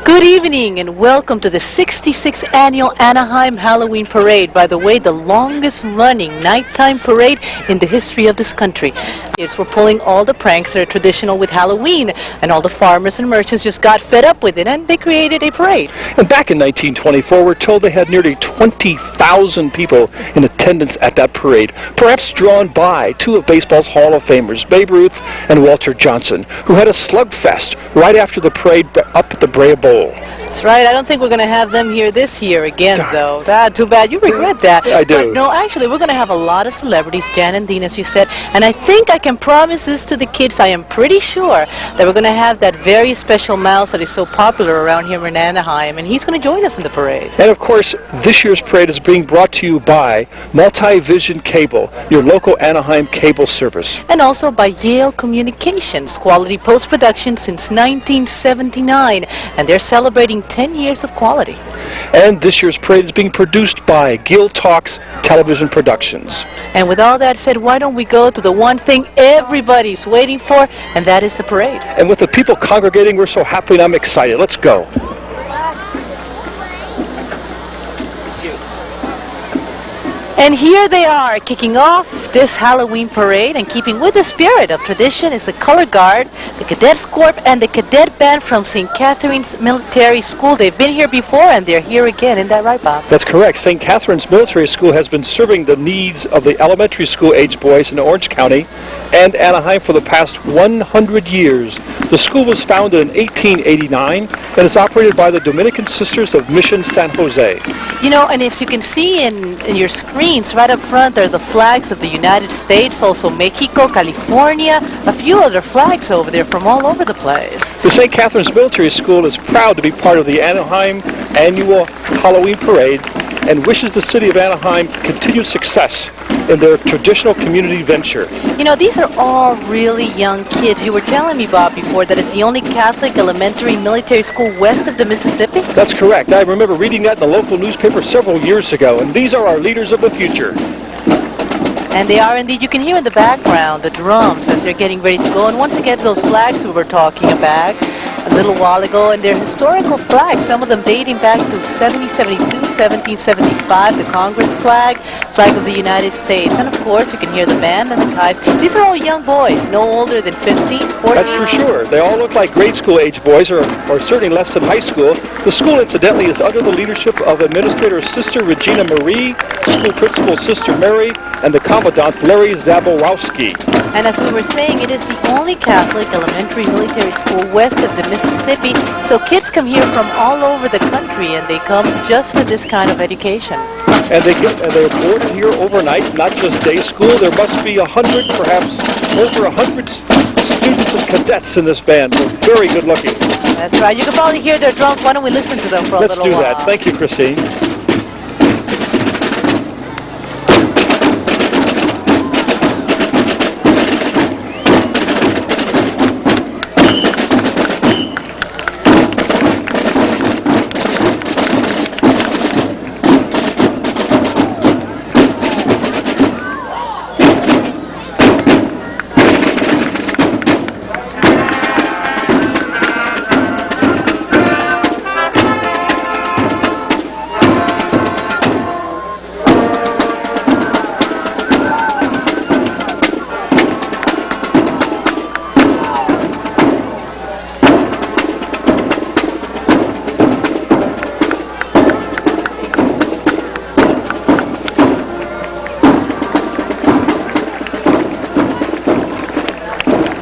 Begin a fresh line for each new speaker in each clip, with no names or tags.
Good evening and welcome to the 66th Annual Anaheim Halloween Parade. By the way, the longest running nighttime parade in the history of this country. We're pulling all the pranks that are traditional with Halloween, and all the farmers and merchants just got fed up with it and they created a parade.
And back in 1924, we're told they had nearly 20,000 people in attendance at that parade, perhaps drawn by two of baseball's Hall of Famers, Babe Ruth and Walter Johnson, who had a slugfest right after the parade up at the Brea Bowl.
That's right. I don't think we're going to have them here this year again, though. Too bad. You regret that.
I do.
But no, actually, we're going to have a lot of celebrities, Jan and Dean, as you said. And I think I can promise this to the kids. I am pretty sure that we're going to have that very special mouse that is so popular around here in Anaheim, and he's going to join us in the parade.
And of course, this year's parade is being brought to you by Multivision Cable, your local Anaheim cable service.
And also by Yale Communications, quality post-production since 1979. And they're celebrating 10 years of quality.
And this year's parade is being produced by GilTalks Television Productions.
And with all that said, why don't we go to the one thing everybody's waiting for, and that is the parade.
And with the people congregating, we're so happy and I'm excited. Let's go.
And here they are, kicking off this Halloween parade, and keeping with the spirit of tradition is the Color Guard, the Cadets Corps, and the Cadet Band from St. Catherine's Military School. They've been here before, and they're here again. Isn't that right, Bob?
That's correct. St. Catherine's Military School has been serving the needs of the elementary school-age boys in Orange County and Anaheim for the past 100 years. The school was founded in 1889 and is operated by the Dominican Sisters of Mission San Jose.
You know, and as you can see in your screens, right up front are the flags of the United States, also Mexico, California, a few other flags over there from all over the place.
The St. Catherine's Military School is proud to be part of the Anaheim Annual Halloween Parade and wishes the city of Anaheim continued success in their traditional community venture.
You know, these are all really young kids. You were telling me, Bob, before that it's the only Catholic elementary military school west of the Mississippi?
That's correct. I remember reading that in the local newspaper several years ago, and these are our leaders of the future.
And they are indeed. You can hear in the background the drums as they're getting ready to go. And once again, those flags we were talking about a little while ago, and they're historical flags, some of them dating back to 1772, 1775, the Congress flag of the United States. And of course, you can hear the band and the guys. These are all young boys, no older than 15, 14.
That's for sure. They all look like grade school age boys, or certainly less than high school. The school, incidentally, is under the leadership of Administrator Sister Regina Marie, School Principal Sister Mary, and the Commandant Larry Zaborowski.
And as we were saying, it is the only Catholic elementary military school west of the Mississippi, so kids come here from all over the country, and they come just for this kind of education.
And they're boarded here overnight, not just day school. There must be 100, perhaps over 100 students and cadets in this band. They're very good looking.
That's right. You can probably hear their drums. Why don't we listen to them for a little while?
Let's do that. Thank you, Christine.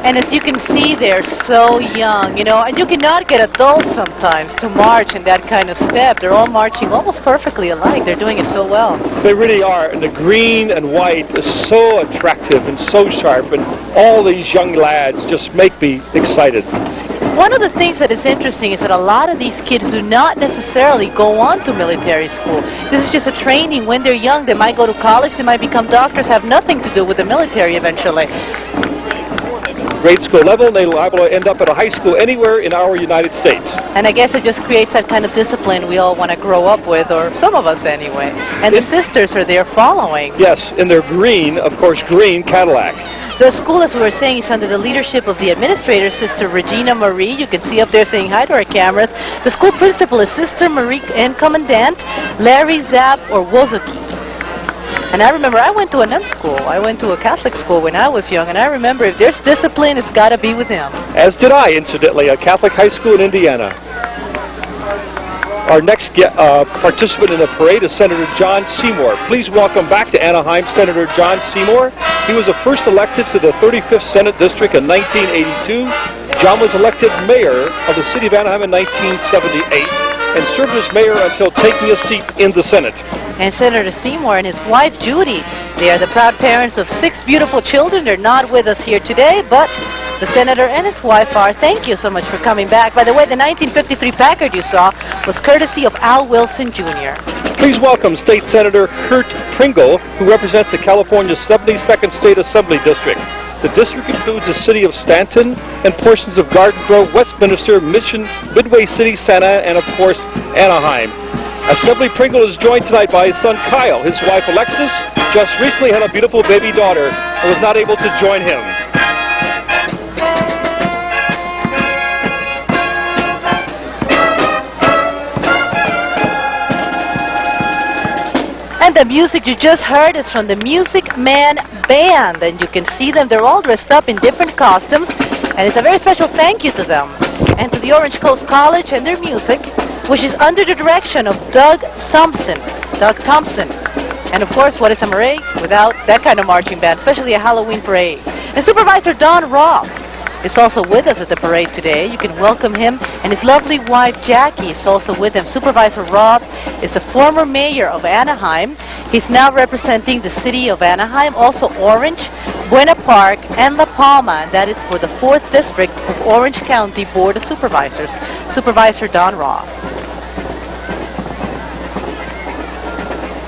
And as you can see, they're so young, you know, and you cannot get adults sometimes to march in that kind of step. They're all marching almost perfectly alike. They're doing it so well.
They really are, and the green and white is so attractive and so sharp, and all these young lads just make me excited.
One of the things that is interesting is that a lot of these kids do not necessarily go on to military school. This is just a training when they're young. They might go to college, they might become doctors, have nothing to do with the military eventually.
Grade school level, and they're liable to end up at a high school anywhere in our United States.
And I guess it just creates that kind of discipline we all want to grow up with, or some of us anyway. And the sisters are there following.
Yes, in their green, of course, green Cadillac.
The school, as we were saying, is under the leadership of the administrator, Sister Regina Marie. You can see up there saying hi to our cameras. The school principal is Sister Marie and Commandant Larry Zapp or Wozuki. And I remember I went to a nun school. I went to a Catholic school when I was young, and I remember if there's discipline, it's got to be with him.
As did I, incidentally, a Catholic high school in Indiana. Our next participant in the parade is Senator John Seymour. Please welcome back to Anaheim Senator John Seymour. He was the first elected to the 35th Senate District in 1982. John was elected mayor of the city of Anaheim in 1978 and served as mayor until taking a seat in the Senate.
And Senator Seymour and his wife Judy, they are the proud parents of 6 beautiful children. They're not with us here today, but the senator and his wife are. Thank you so much for coming back. By the way, the 1953 Packard you saw was courtesy of Al Wilson Jr.
Please welcome State Senator Kurt Pringle, who represents the California 72nd State Assembly District. The district includes the city of Stanton and portions of Garden Grove, Westminster, Mission, Midway City, Santa Ana, and of course, Anaheim. Assembly Pringle is joined tonight by his son Kyle. His wife Alexis just recently had a beautiful baby daughter and was not able to join him.
And the music you just heard is from the Music Man Band, and you can see them. They're all dressed up in different costumes, and it's a very special thank you to them and to the Orange Coast College and their music, which is under the direction of Doug Thompson. And of course, what is a parade without that kind of marching band, especially a Halloween parade? And Supervisor Don Roth is also with us at the parade today. You can welcome him, and his lovely wife Jackie is also with him. Supervisor Roth is a former mayor of Anaheim. He's now representing the city of Anaheim, also Orange, Buena Park, and La Palma, and that is for the 4th District of Orange County Board of Supervisors. Supervisor Don Roth.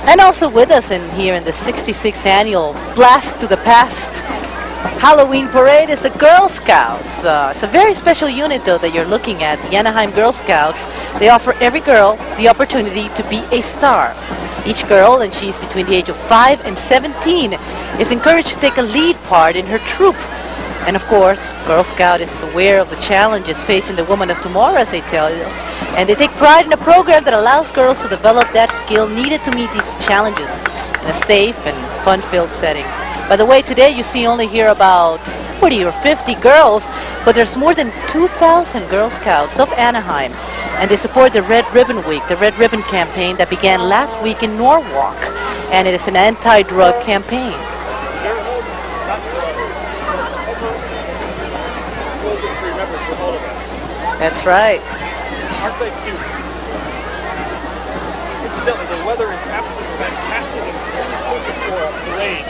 And also with us here in the 66th annual Blast to the Past Halloween Parade is the Girl Scouts. It's a very special unit, though, that you're looking at, the Anaheim Girl Scouts. They offer every girl the opportunity to be a star. Each girl, and she's between the age of 5 and 17, is encouraged to take a lead part in her troop. And of course, Girl Scout is aware of the challenges facing the woman of tomorrow, as they tell us. And they take pride in a program that allows girls to develop that skill needed to meet these challenges in a safe and fun-filled setting. By the way, today you see only here about 40 or 50 girls, but there's more than 2,000 Girl Scouts of Anaheim, and they support the Red Ribbon Week, the Red Ribbon campaign that began last week in Norwalk, and it is an anti-drug campaign. That's right.
Aren't they cute? Incidentally, the weather is absolutely fantastic and really perfect for a parade,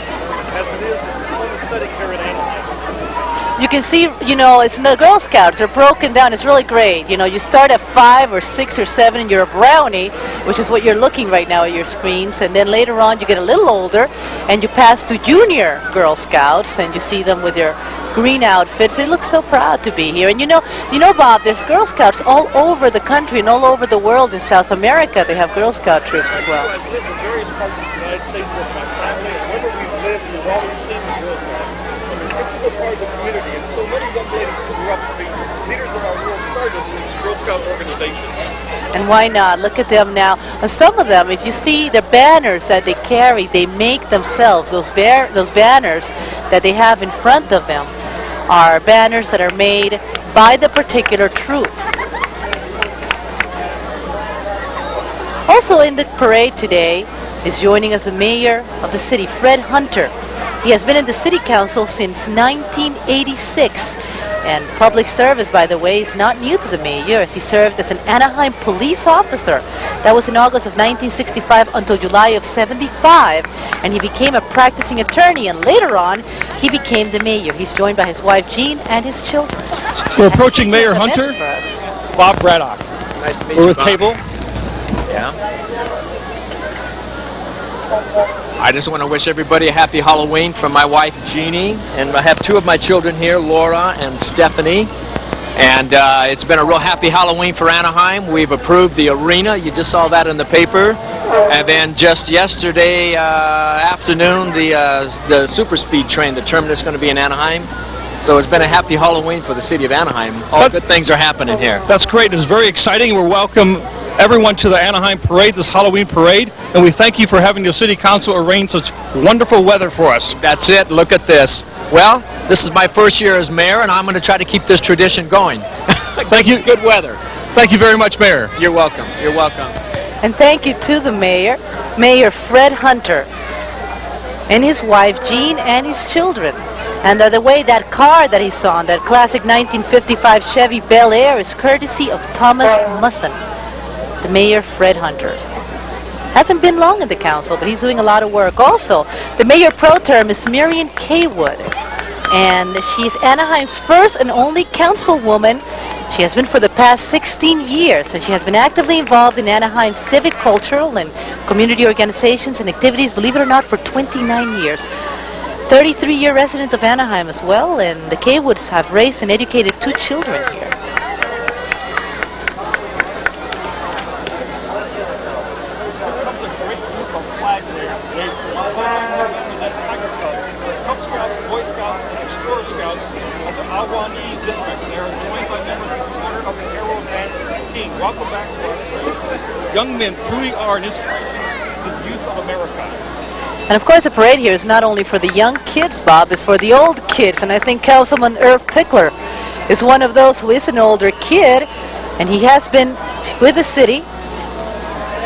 as it is in the fun setting here in Anaheim.
You can see, it's the Girl Scouts. They're broken down. It's really great. You start at 5 or 6 or 7 and you're a brownie, which is what you're looking right now at your screens. And then later on you get a little older and you pass to junior Girl Scouts and you see them with their green outfits. They look so proud to be here. And you know, Bob, there's Girl Scouts all over the country and all over the world. In South America, they have Girl Scout troops as well.
I've lived in various parts of the United States with my family, and wherever we've lived, we've always seen the Girl Scouts. And they're integral part of the community, and so many young ladies who grew up to be leaders of our world started these Girl Scout organizations.
And why not? Look at them now. And some of them, if you see the banners that they carry, they make themselves. Those banners that they have in front of them are banners that are made by the particular troop. Also in the parade today is joining us the mayor of the city, Fred Hunter. He has been in the city council since 1986. And public service, by the way, is not new to the mayor, as he served as an Anaheim police officer. That was in August of 1965 until July of 75. And he became a practicing attorney, and later on, he became the mayor. He's joined by his wife, Jean, and his children.
We're approaching Mayor Hunter.
Bob Bradock.
Nice to meet
We're
you,
with
Bob.
Cable.
Yeah. I just want to wish everybody a happy Halloween from my wife, Jeannie. And I have 2 of my children here, Laura and Stephanie. And it's been a real happy Halloween for Anaheim. We've approved the arena. You just saw that in the paper. And then just yesterday afternoon, the super speed train, the terminus, is going to be in Anaheim. So it's been a happy Halloween for the city of Anaheim. All good things are happening here.
That's great. It's very exciting. We welcome everyone to the Anaheim Parade, this Halloween parade, and we thank you for having the City Council arrange such wonderful weather for us.
That's it. Look at this. Well, this is my first year as mayor, and I'm going to try to keep this tradition going.
Thank you.
Good weather.
Thank you very much, Mayor.
You're welcome. You're welcome.
And thank you to the mayor, Mayor Fred Hunter, and his wife Jean and his children. And by the way, that car that he saw, that classic 1955 Chevy Bel Air, is courtesy of Thomas Musson, the Mayor Fred Hunter. Hasn't been long in the council, but he's doing a lot of work. Also, the mayor pro term is Marion Kaywood, and she's Anaheim's first and only councilwoman. She has been for the past 16 years, and she has been actively involved in Anaheim's civic, cultural, and community organizations and activities, believe it or not, for 29 years. 33-year resident of Anaheim as well, and the Kaywoods have raised and educated 2 children here.
Welcome back to our parade. Young men truly are an inspiration to the youth of America.
And of course, the parade here is not only for the young kids, Bob, it's for the old kids. And I think Councilman Irv Pickler is one of those who is an older kid, and he has been with the city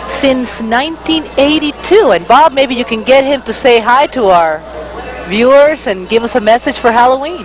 since 1982. And Bob, maybe you can get him to say hi to our viewers and give us a message for Halloween.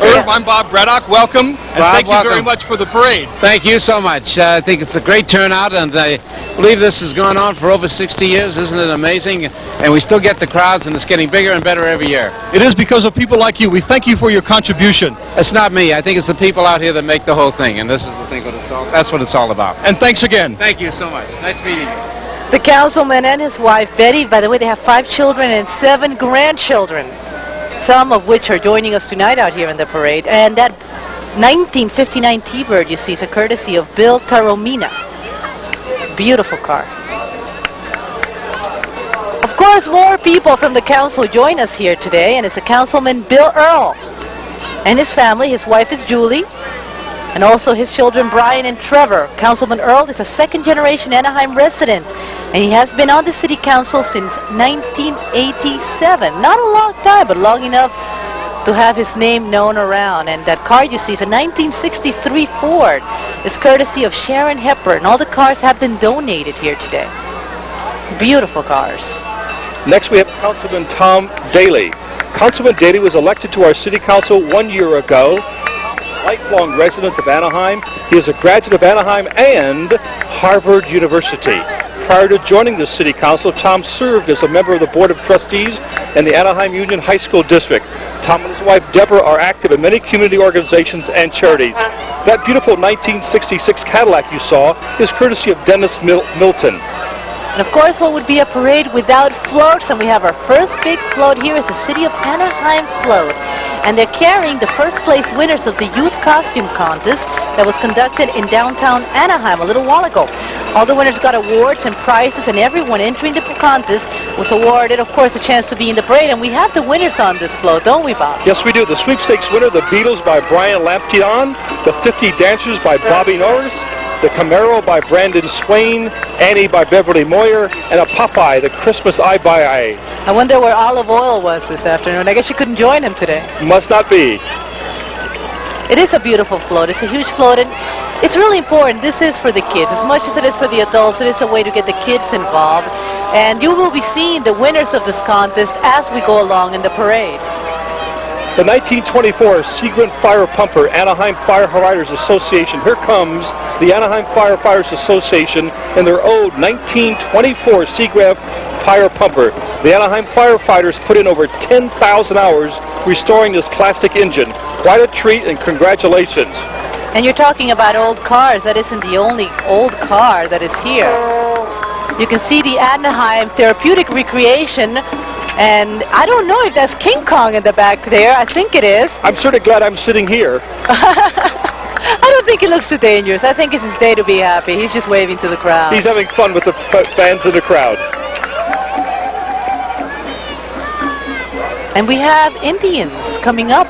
Irv, I'm Bob Bradock. Welcome, and thank you very much for the parade.
Thank you so much. I think it's a great turnout, and I believe this has gone on for over 60 years. Isn't it amazing? And we still get the crowds, and it's getting bigger and better every year.
It is because of people like you. We thank you for your contribution.
It's not me. I think it's the people out here that make the whole thing, and this is the thing. That's what it's all about.
And thanks again.
Thank you so much. Nice meeting you.
The councilman and his wife, Betty, by the way, they have 5 children and 7 grandchildren, some of which are joining us tonight out here in the parade. And that 1959 T-Bird you see is a courtesy of Bill Taromina. Beautiful car. Of course, more people from the council join us here today, and it's a Councilman Bill Earl and his family. His wife is Julie, and also his children Brian and Trevor. Councilman Earl is a second-generation Anaheim resident, and he has been on the city council since 1987. Not a long time, but long enough to have his name known around. And that car you see is a 1963 Ford. It's courtesy of Sharon Hepburn. All the cars have been donated here today. Beautiful cars.
Next we have Councilman Tom Daly. Councilman Daly was elected to our city council 1 year ago. Lifelong resident of Anaheim. He is a graduate of Anaheim and Harvard University. Prior to joining the City Council, Tom served as a member of the Board of Trustees in the Anaheim Union High School District. Tom and his wife Deborah are active in many community organizations and charities. That beautiful 1966 Cadillac you saw is courtesy of Dennis Milton.
And of course, what would be a parade without floats? And we have our first big float here is the City of Anaheim float. And they're carrying the first place winners of the Youth Costume Contest that was conducted in downtown Anaheim a little while ago. All the winners got awards and prizes, and everyone entering the contest was awarded, of course, a chance to be in the parade. And we have the winners on this float, don't we, Bob?
Yes, we do. The sweepstakes winner, the Beatles by Brian Lamption, the 50 Dancers by Bobby Norris, the Camaro by Brandon Swain, Annie by Beverly Moyer, and a Popeye, the Christmas Eye by Eye.
I wonder where Olive Oil was this afternoon. I guess you couldn't join him today.
Must not be.
It is a beautiful float. It's a huge float, and it's really important. This is for the kids. As much as it is for the adults, it is a way to get the kids involved. And you will be seeing the winners of this contest as we go along in the parade.
The 1924 Seagrant Fire Pumper Anaheim Firefighters Association. Here comes the Anaheim Firefighters Association in their old 1924 Seagrant Fire Pumper. The Anaheim firefighters put in over 10,000 hours restoring this classic engine. Quite a treat, and congratulations.
And you're talking about old cars. That isn't the only old car that is here. You can see the Anaheim Therapeutic Recreation. And I don't know if that's King Kong in the back there. I think it is.
I'm sort of glad I'm sitting here.
I don't think he looks too dangerous. I think it's his day to be happy. He's just waving to the crowd.
He's having fun with the fans in the crowd.
And we have Indians coming up.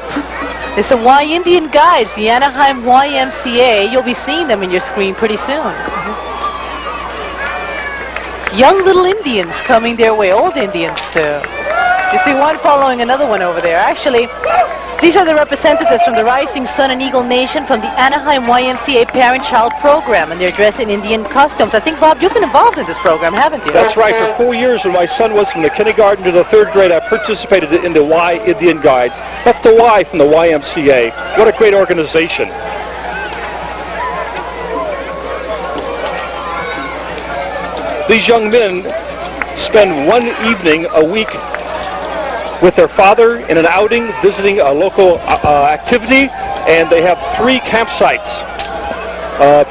It's the Y Indian Guides, the Anaheim YMCA. You'll be seeing them in your screen pretty soon. Young little Indians coming their way, old Indians too. You see one following another one over there. Actually, these are the representatives from the Rising Sun and Eagle Nation from the Anaheim YMCA Parent-Child Program, and they're dressed in Indian costumes. I think, Bob, you've been involved in this program, haven't you?
That's right. For 4 years, when my son was from the kindergarten to the 3rd grade, I participated in the Y Indian Guides. That's the Y from the YMCA. What a great organization. These young men spend one evening a week with their father in an outing, visiting a local activity, and they have 3 campsites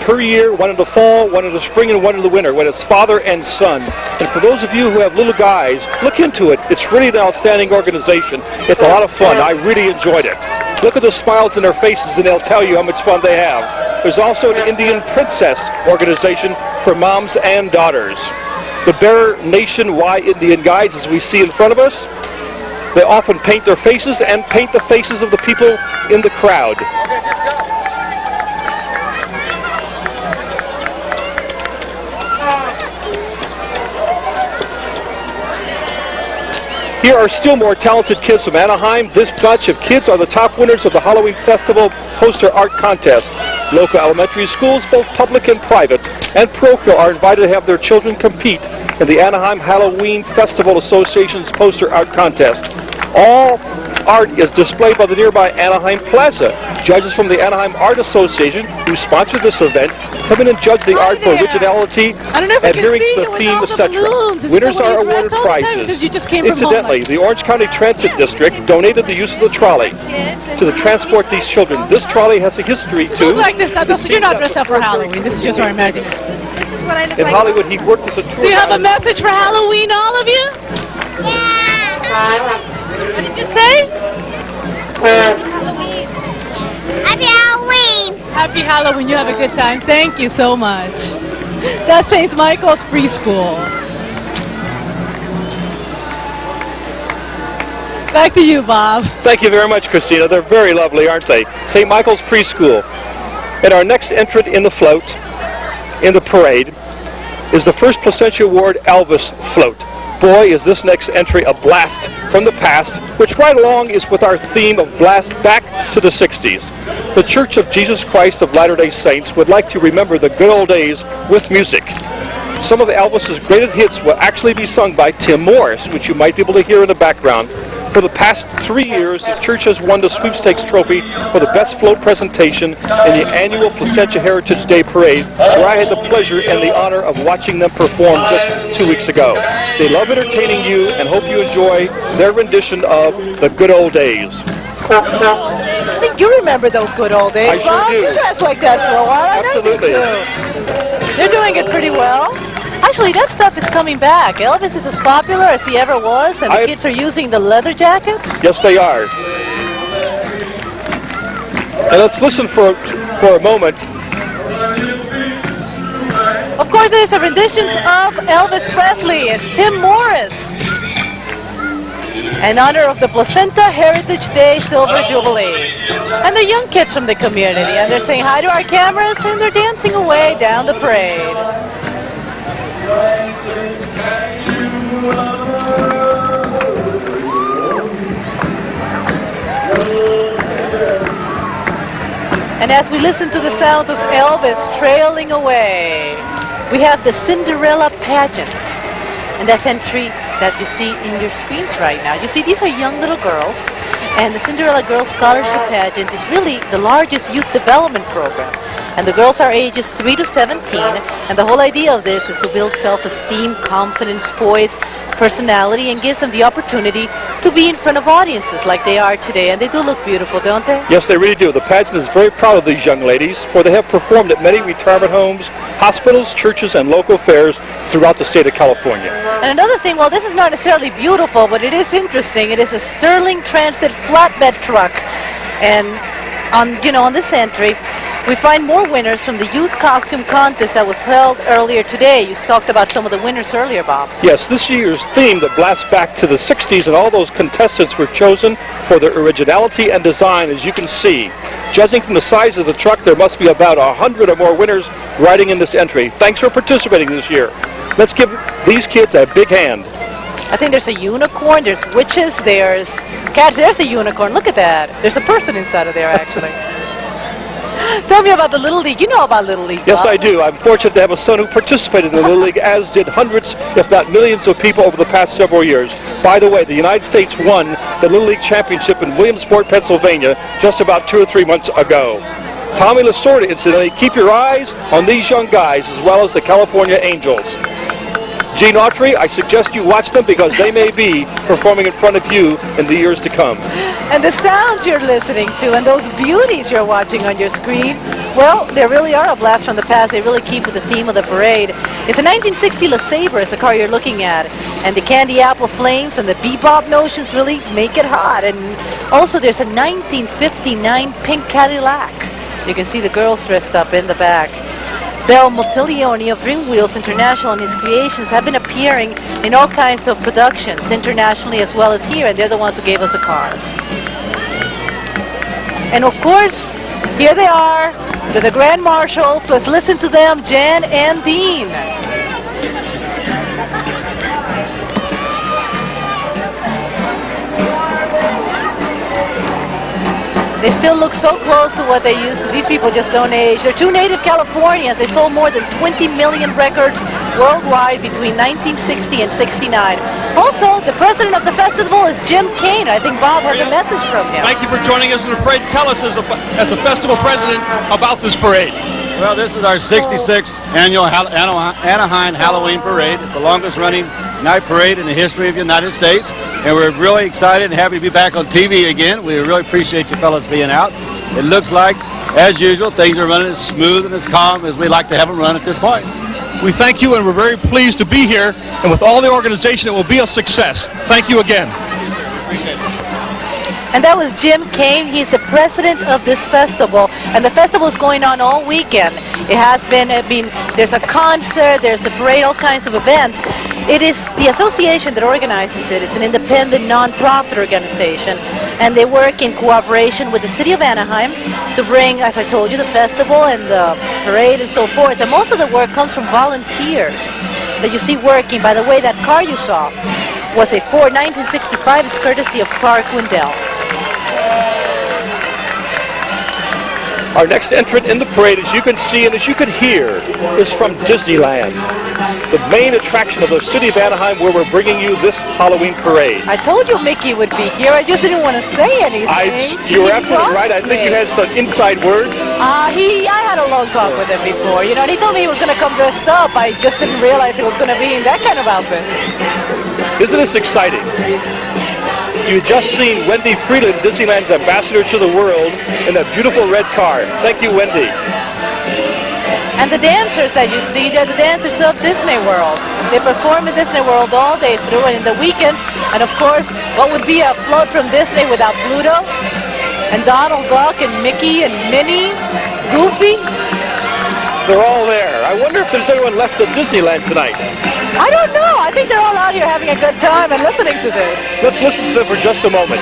per year, one in the fall, one in the spring, and one in the winter, when it's father and son. And for those of you who have little guys, look into it. It's really an outstanding organization. It's a lot of fun. I really enjoyed it. Look at the smiles in their faces, and they'll tell you how much fun they have. There's also an Indian Princess organization for moms and daughters. The Bear Nation Y Indian Guides, as we see in front of us, they often paint their faces and paint the faces of the people in the crowd. Here are still more talented kids from Anaheim. This batch of kids are the top winners of the Halloween Festival Poster Art Contest. Local elementary schools, both public and private, and parochial are invited to have their children compete in the Anaheim Halloween Festival Association's Poster Art Contest. All art is displayed by the nearby Anaheim Plaza. Judges from the Anaheim Art Association, who sponsored this event, come in and judge the art for originality, adhering to the theme, etc. Winners are awarded prizes. Incidentally, the Orange County Transit District donated the use of the trolley to transport these children. This trolley has a history too.
Look like this. So you're not dressed up for Halloween. This is just our imagination.
This is what I look
in
like.
Hollywood, he worked as a tour
Do you have a message for Halloween, all of you?
Yeah.
What did you say?
Halloween. Happy Halloween.
Happy Halloween. You have a good time. Thank you so much. That's St. Michael's Preschool. Back to you, Bob.
Thank you very much, Christina. They're very lovely, aren't they? St. Michael's Preschool. And our next entrant in the float, in the parade, is the first Placentia Ward Elvis float. Boy, is this next entry a blast from the past, which right along is with our theme of blast back to the 60s. The Church of Jesus Christ of Latter-day Saints would like to remember the good old days with music. Some of Elvis's greatest hits will actually be sung by Tim Morris, which you might be able to hear in the background. For the past 3 years, the church has won the sweepstakes trophy for the best float presentation in the annual Placentia Heritage Day Parade, where I had the pleasure and the honor of watching them perform just 2 weeks ago. They love entertaining you and hope you enjoy their rendition of The Good Old Days.
I think you remember those good old days,
I sure
Bob.
do.
You dressed like that for a while.
Absolutely.
I know you too. They're doing it pretty well. Actually, that stuff is coming back. Elvis is as popular as he ever was, and the kids are using the leather jackets.
Yes, they are. And let's listen for a moment.
Of course, there's a rendition of Elvis Presley. It's Tim Morris. In honor of the Placenta Heritage Day Silver Jubilee. And the young kids from the community. And they're saying hi to our cameras, and they're dancing away down the parade. And as we listen to the sounds of Elvis trailing away, we have the Cinderella pageant. And that's entry that you see in your screens right now. You see, these are young little girls, and the Cinderella Girls Scholarship Pageant is really the largest youth development program. And the girls are ages 3 to 17, and the whole idea of this is to build self-esteem, confidence, poise, personality, and gives them the opportunity to be in front of audiences like they are today. And they do look beautiful, don't they?
Yes, they really do. The pageant is very proud of these young ladies, for they have performed at many retirement homes, hospitals, churches, and local fairs throughout the state of California.
And another thing, well, this is not necessarily beautiful, but it is interesting. It is a Sterling Transit flatbed truck. And on this entry, We find more winners from the youth costume contest that was held earlier today. You talked about some of the winners earlier, Bob.
Yes, this year's theme that blasts back to the 60s, and all those contestants were chosen for their originality and design, as you can see. Judging from the size of the truck, there must be about 100 or more winners riding in this entry. Thanks for participating this year. Let's give these kids a big hand.
I think there's a unicorn, there's witches, there's cats. There's a unicorn. Look at that. There's a person inside of there, actually. Tell me about the Little League. You know about Little League,
Yes,
Bob.
I do. I'm fortunate to have a son who participated in the Little League, as did hundreds, if not millions of people over the past several years. By the way, the United States won the Little League Championship in Williamsport, Pennsylvania, just about 2 or 3 months ago. Tommy Lasorda, incidentally, keep your eyes on these young guys, as well as the California Angels. Gene Autry, I suggest you watch them because they may be performing in front of you in the years to come.
And the sounds you're listening to and those beauties you're watching on your screen, well, they really are a blast from the past. They really keep with the theme of the parade. It's a 1960 LeSabre, is the car you're looking at. And the candy apple flames and the bebop notions really make it hot. And also there's a 1959 pink Cadillac. You can see the girls dressed up in the back. Bel Motiglione of Dream Wheels International and his creations have been appearing in all kinds of productions, internationally as well as here, and they're the ones who gave us the cars. And of course, here they are, the Grand Marshals. Let's listen to them, Jan and Dean. They still look so close to what they used to. These people just don't age. They're two native Californians. They sold more than 20 million records worldwide between 1960 and 69. Also, the president of the festival is Jim Kane. I think Bob has a message from him.
Thank you for joining us in the parade. Tell us, as the festival president, about this parade.
Well, this is our 66th annual Anaheim Halloween Parade. It's the longest running night parade in the history of the United States. And we're really excited and happy to be back on TV again. We really appreciate you fellas being out. It looks like, as usual, things are running as smooth and as calm as we like to have them run at this point.
We thank you, and we're very pleased to be here. And with all the organization, it will be a success. Thank you again.
Appreciate it.
And that was Jim Kane. He's the president of this festival. And the festival is going on all weekend. It has been, there's a concert, there's a parade, all kinds of events. It is the association that organizes it. It's an independent, non-profit organization. And they work in cooperation with the city of Anaheim to bring, as I told you, the festival and the parade and so forth. And most of the work comes from volunteers that you see working. By the way, that car you saw was a Ford 1965. It's courtesy of Clark Wendell.
Our next entrant in the parade, as you can see and as you can hear, is from Disneyland, the main attraction of the city of Anaheim, where we're bringing you this Halloween parade.
I told you Mickey would be here. I just didn't want to say anything.
You were absolutely right. I think you had some inside words.
I had a long talk with him before, and he told me he was going to come dressed up. I just didn't realize he was going to be in that kind of outfit.
Isn't this exciting? You've just seen Wendy Freeland, Disneyland's ambassador to the world, in that beautiful red car. Thank you, Wendy.
And the dancers that you see, they're the dancers of Disney World. They perform in Disney World all day through and in the weekends. And of course, what would be a float from Disney without Pluto? And Donald Duck and Mickey and Minnie, Goofy?
They're all there. I wonder if there's anyone left at Disneyland tonight.
I don't know. I think they're all out here having a good time and listening to this.
Let's listen to them for just a moment.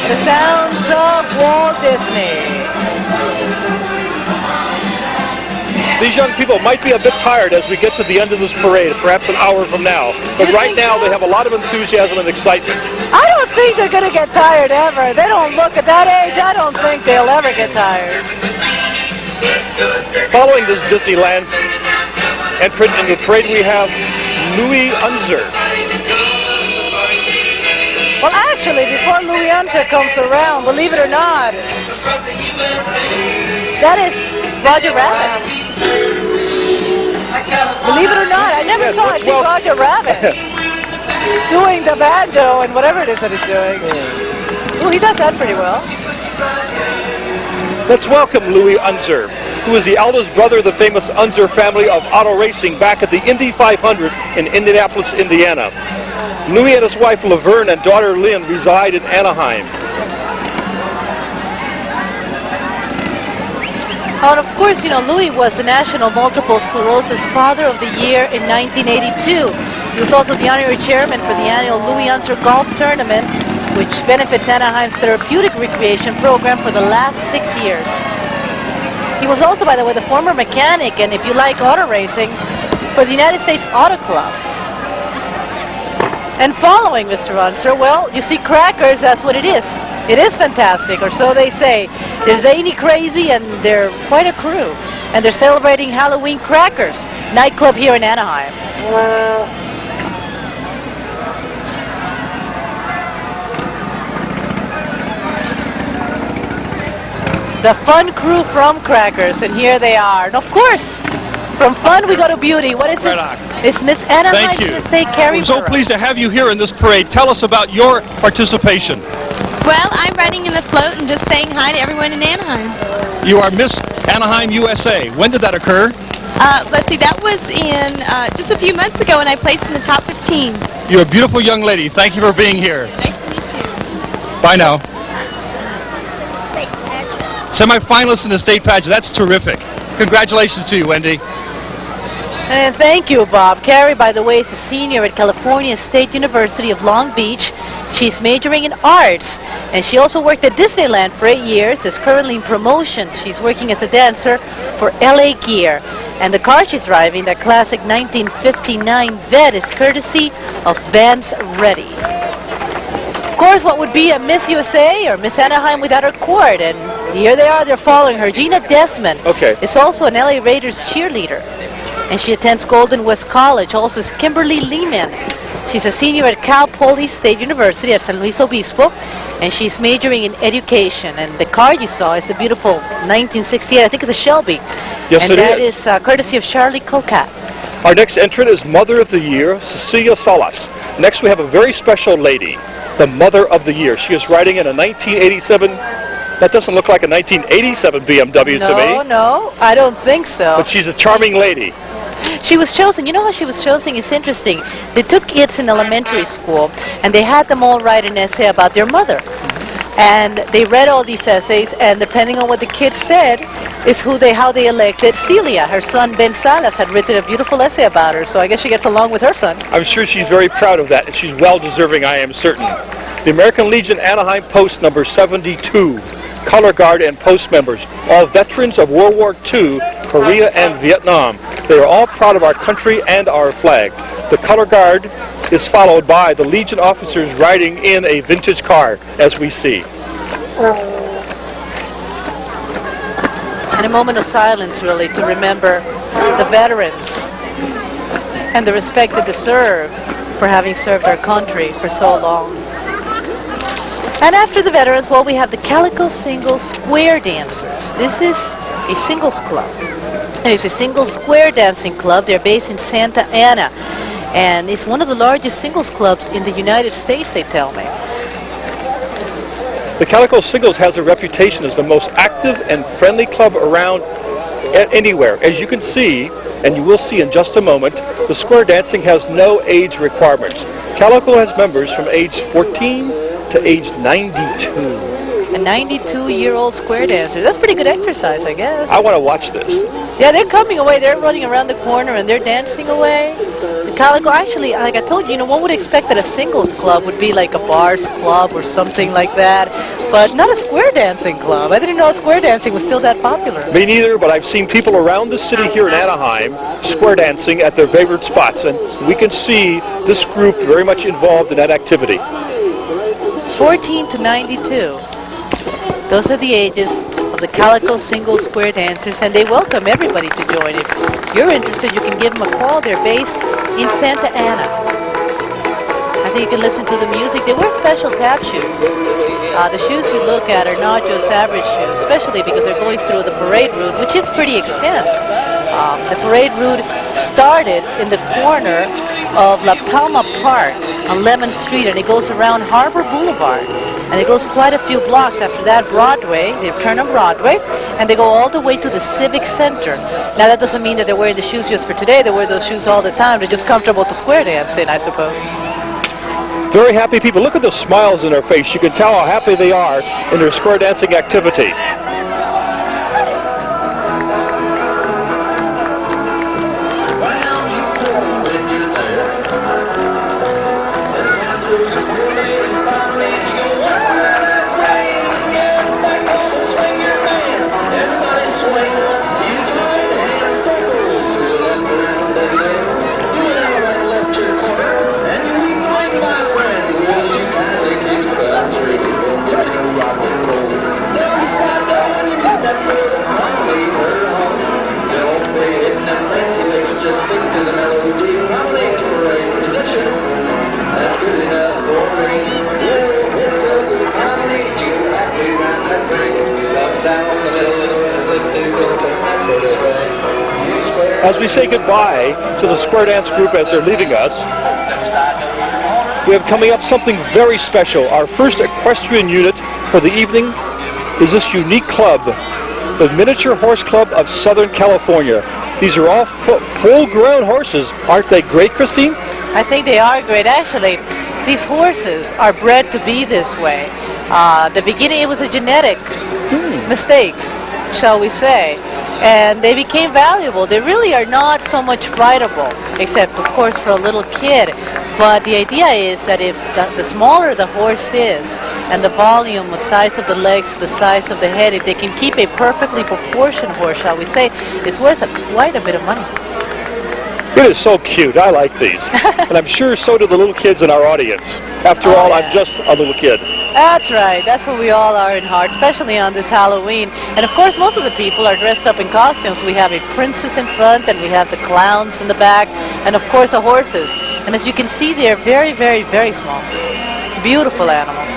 The sounds of Walt Disney.
These young people might be a bit tired as we get to the end of this parade, perhaps an hour from now. But right now, they have a lot of enthusiasm and excitement.
I don't think they're going to get tired ever. They don't look at that age. I don't think they'll ever get tired.
Following this Disneyland entrant in the parade, we have Louis Unser.
Well, actually, before Louis Unser comes around, believe it or not, that is Roger Rabbit. Believe it or not, I never saw it. It's Roger Rabbit. doing the banjo and whatever it is that he's doing. Well, he does that pretty well.
Let's welcome Louis Unser, who is the eldest brother of the famous Unser family of auto racing back at the Indy 500 in Indianapolis, Indiana. Louis and his wife Laverne and daughter Lynn reside in Anaheim.
And of course, you know, Louis was the National Multiple Sclerosis Father of the Year in 1982. He was also the honorary chairman for the annual Louis Unser Golf Tournament, which benefits Anaheim's therapeutic recreation program for the last 6 years. He was also, by the way, the former mechanic, and if you like auto racing, for the United States Auto Club. And following Mr. Unser, well, you see crackers, that's what it is. It is fantastic, or so they say. They're zany crazy, and they're quite a crew. And they're celebrating Halloween Crackers nightclub here in Anaheim. The fun crew from Crackers, and here they are. And of course, from fun we go to beauty. What is
Bradock.
it? It's Miss Anaheim
Thank you.
USA Carrie
We're so
Burrow.
pleased to have you here in this parade. Tell us about your participation.
Well, I'm riding in the float and just saying hi to everyone in Anaheim.
You are Miss Anaheim USA. When did that occur?
Let's see, that was in just a few months ago, and I placed in the top 15.
You're a beautiful young lady. Thank you for being here.
Nice to meet you.
Bye now. Semi-finalists in the state pageant. That's terrific. Congratulations to you, Wendy.
And thank you, Bob. Carrie, by the way, is a senior at California State University of Long Beach. She's majoring in arts, and she also worked at Disneyland for 8 years, is currently in promotions. She's working as a dancer for LA Gear. And the car she's driving, that classic 1959 Vet, is courtesy of Vance Reddy. Of course, what would be a Miss USA or Miss Anaheim without her cord? And here they are, they're following her. Gina Desmond is also an LA Raiders cheerleader, and she attends Golden West College. Also is Kimberly Lehman. She's a senior at Cal Poly State University at San Luis Obispo, and she's majoring in education. And the car you saw is the beautiful 1968, I think it's a Shelby.
Yes,
and that is courtesy of Charlie Cocat.
Our next entrant is Mother of the Year, Cecilia Salas. Next we have a very special lady, the Mother of the Year. She is riding in a 1987, that doesn't look like a 1987 BMW to me.
No, I don't think so.
But she's a charming lady.
She was chosen, you know how she was chosen? It's interesting. They took kids in elementary school, and they had them all write an essay about their mother. And they read all these essays, and depending on what the kids said, is how they elected Celia. Her son, Ben Salas, had written a beautiful essay about her, so I guess she gets along with her son.
I'm sure she's very proud of that, and she's well deserving, I am certain. The American Legion Anaheim Post number 72, color guard and post members, all veterans of World War II, Korea and Vietnam. They are all proud of our country and our flag. The color guard is followed by the Legion officers riding in a vintage car, as we see.
And a moment of silence, really, to remember the veterans and the respect they deserve for having served our country for so long. And after the veterans, well, we have the Calico Singles Square Dancers. This is a singles club. And it's a single square dancing club. They're based in Santa Ana. And it's one of the largest singles clubs in the United States, they tell me.
The Calico Singles has a reputation as the most active and friendly club around anywhere. As you can see, and you will see in just a moment, the square dancing has no age requirements. Calico has members from age 14 to age 92.
A 92-year-old square dancer. That's pretty good exercise, I guess.
I want to watch this.
Yeah, they're coming away. They're running around the corner and they're dancing away. The Calico, actually, like I told you, one would expect that a singles club would be like a bars club or something like that, but not a square dancing club. I didn't know square dancing was still that popular.
Me neither, but I've seen people around the city here in Anaheim square dancing at their favorite spots, and we can see this group very much involved in that activity.
14 to 92. Those are the ages of the Calico Single Square Dancers, and they welcome everybody to join. If you're interested, you can give them a call. They're based in Santa Ana. I think you can listen to the music. They wear special tap shoes. The shoes you look at are not just average shoes, especially because they're going through the parade route, which is pretty extensive. The parade route started in the corner of La Palma Park on Lemon Street, and it goes around Harbor Boulevard. And it goes quite a few blocks. After that, Broadway, they turn on Broadway, and they go all the way to the Civic Center. Now, that doesn't mean that they're wearing the shoes just for today. They wear those shoes all the time. They're just comfortable to square dance in, I suppose.
Very happy people. Look at the smiles in their face. You can tell how happy they are in their square dancing activity. As we say goodbye to the square dance group as they're leaving us, we have coming up something very special. Our first equestrian unit for the evening is this unique club, the Miniature Horse Club of Southern California. These are all full-grown horses. Aren't they great, Christine?
I think they are great. Actually, these horses are bred to be this way. The beginning, it was a genetic mistake, shall we say. And they became valuable. They really are not so much rideable, except, of course, for a little kid. But the idea is that if the smaller the horse is, and the volume, the size of the legs, the size of the head, if they can keep a perfectly proportioned horse, shall we say, it's worth quite a bit of money.
It is so cute. I like these. And I'm sure so do the little kids in our audience. After all,
yeah.
I'm just a little kid.
That's right. That's what we all are in heart, especially on this Halloween. And of course, most of the people are dressed up in costumes. We have a princess in front, and we have the clowns in the back, and of course the horses. And as you can see, they're very, very, very small. Beautiful animals.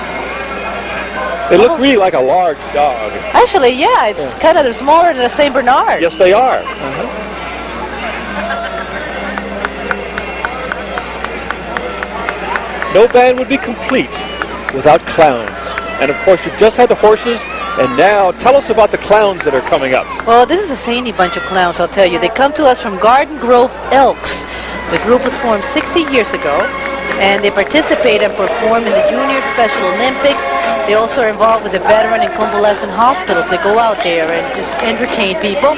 They look really like a large dog.
Actually, yeah, it's kind of, they're smaller than a St. Bernard.
Yes, they are. No band would be complete without clowns. And of course, you've just had the horses, and now tell us about the clowns that are coming up.
Well, this is a zany bunch of clowns, I'll tell you. They come to us from Garden Grove Elks. The group was formed 60 years ago, and they participate and perform in the Junior Special Olympics. They also are involved with the veteran and convalescent hospitals. They go out there and just entertain people.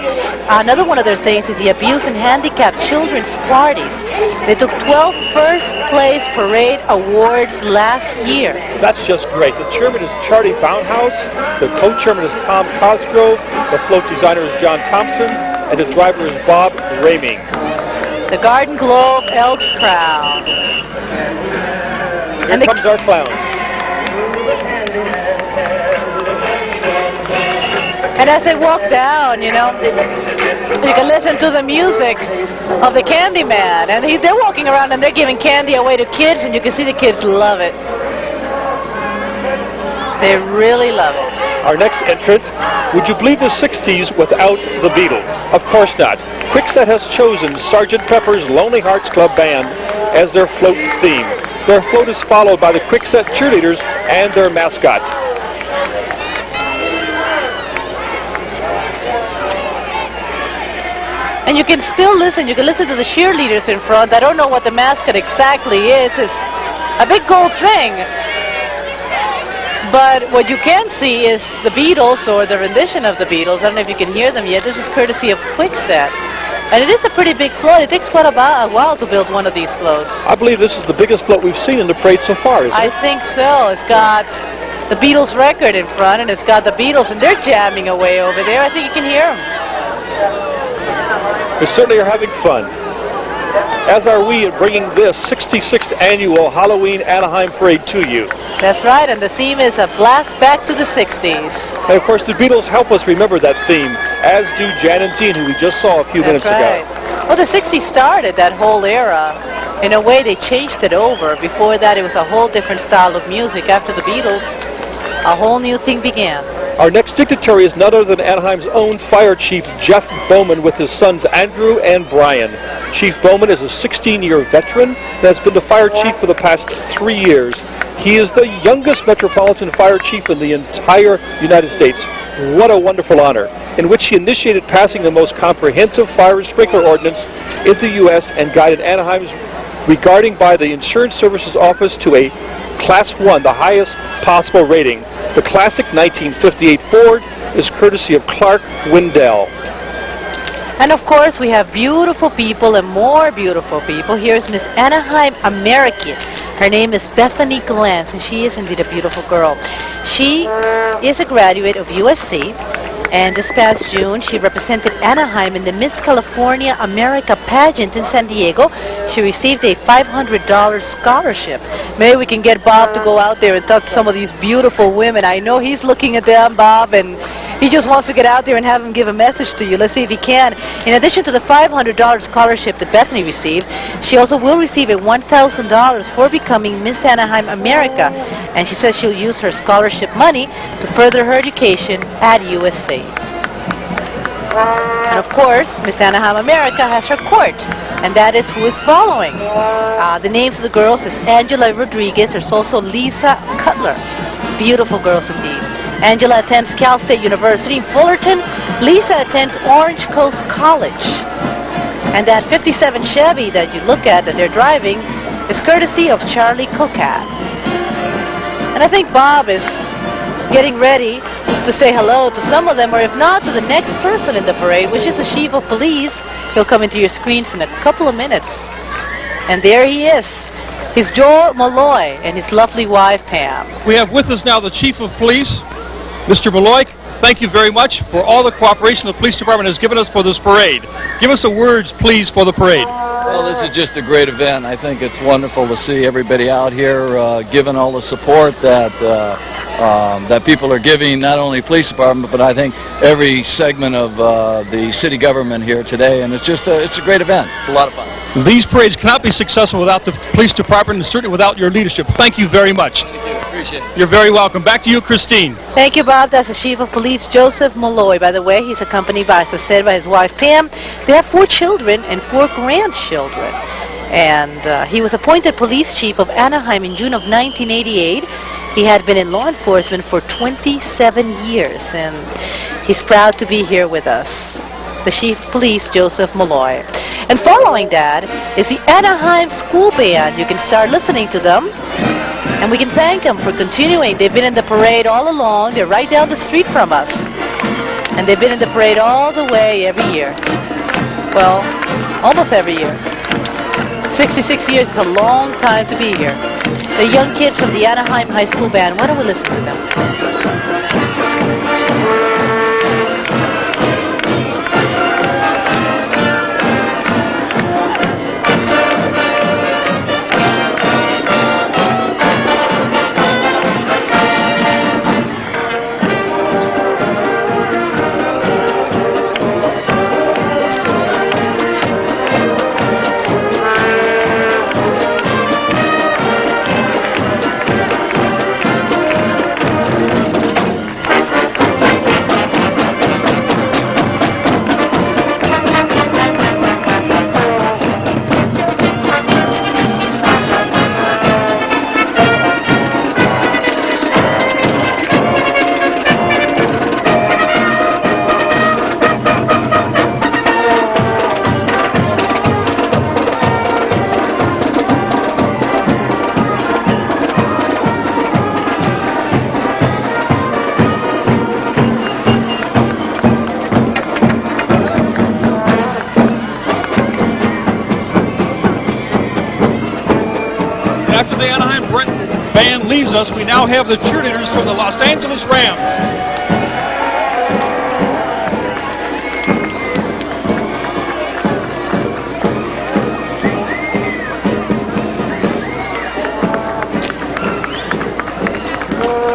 Another one of their things is the abuse and handicapped children's parties. They took 12 first-place parade awards last year.
That's just great. The chairman is Charlie Boundhouse, the co-chairman is Tom Cosgrove, the float designer is John Thompson, and the driver is Bob Bradock.
The Garden Grove Elks crowd.
Here comes our clown.
And as they walk down, you know, you can listen to the music of the Candyman. And they're walking around and they're giving candy away to kids, and you can see the kids love it. They really love it.
Our next entrant, would you believe the 60s without the Beatles? Of course not. Kwikset has chosen Sgt. Pepper's Lonely Hearts Club Band as their float theme. Their float is followed by the Kwikset cheerleaders and their mascot.
And you can still listen. You can listen to the cheerleaders in front. I don't know what the mascot exactly is. It's a big gold thing. But what you can see is the Beatles, or the rendition of the Beatles. I don't know if you can hear them yet. This is courtesy of Kwikset. And it is a pretty big float. It takes quite a while to build one of these floats.
I believe this is the biggest float we've seen in the parade so far, isn't it?
I think so. It's got the Beatles record in front, and it's got the Beatles, and they're jamming away over there. I think you can hear them.
We certainly are having fun. As are we in bringing this 66th annual Halloween Anaheim Parade to you.
That's right, and the theme is a blast back to the 60s.
And of course, the Beatles help us remember that theme, as do Jan and Dean, who we just saw a few minutes ago.
Well, the 60s started that whole era. In a way, they changed it over. Before that, it was a whole different style of music. After the Beatles, a whole new thing began.
Our next dignitary is none other than Anaheim's own Fire Chief Jeff Bowman with his sons Andrew and Brian. Chief Bowman is a 16-year veteran and has been the Fire Chief for the past 3 years. He is the youngest Metropolitan Fire Chief in the entire United States. What a wonderful honor, in which he initiated passing the most comprehensive fire and sprinkler ordinance in the U.S. and guided Anaheim's regarding by the Insurance Services Office to a Class 1, the highest possible rating. The classic 1958 Ford is courtesy of Clark Wendell.
And of course, we have beautiful people and more beautiful people. Here's Miss Anaheim American. Her name is Bethany Glantz, and she is indeed a beautiful girl. She is a graduate of USC, and this past June, she represented Anaheim in the Miss California America pageant in San Diego. She received a $500 scholarship. Maybe we can get Bob to go out there and talk to some of these beautiful women. I know he's looking at them, Bob, and he just wants to get out there and have him give a message to you. Let's see if he can. In addition to the $500 scholarship that Bethany received, she also will receive a $1,000 for becoming Miss Anaheim America. And she says she'll use her scholarship money to further her education at USC. And of course, Miss Anaheim America has her court, and that is who is following. The names of the girls is Angela Rodriguez. There's also Lisa Cutler. Beautiful girls indeed. Angela attends Cal State University in Fullerton. Lisa attends Orange Coast College. And that 57 Chevy that you look at that they're driving is courtesy of Charlie Cocat. And I think Bob is getting ready to say hello to some of them, or if not, to the next person in the parade, which is the Chief of Police. He'll come into your screens in a couple of minutes. And there he is. He's Joel Malloy and his lovely wife, Pam.
We have with us now the Chief of Police, Mr. Malloy. Thank you very much for all the cooperation the police department has given us for this parade. Give us the words, please, for the parade.
Well, this is just a great event. I think it's wonderful to see everybody out here giving all the support that that people are giving, not only police department, but I think every segment of the city government here today. And it's just it's a great event. It's a lot of fun.
These parades cannot be successful without the police department, and certainly without your leadership. Thank you very much.
Thank you. Appreciate it.
You're very welcome. Back to you, Christine.
Thank you, Bob. That's the Chief of Police, Joseph Malloy. By the way, he's accompanied by, as I said, by his wife, Pam. They have 4 children and 4 grandchildren. And he was appointed police chief of Anaheim in June of 1988. He had been in law enforcement for 27 years, and he's proud to be here with us. The Chief of Police, Joseph Malloy. And following that is the Anaheim School Band. You can start listening to them, and we can thank them for continuing. They've been in the parade all along. They're right down the street from us. And they've been in the parade all the way every year. Well, almost every year. 66 years is a long time to be here. The young kids from the Anaheim High School Band. Why don't we listen to them?
After the Anaheim band leaves us, we now have the cheerleaders from the Los Angeles Rams.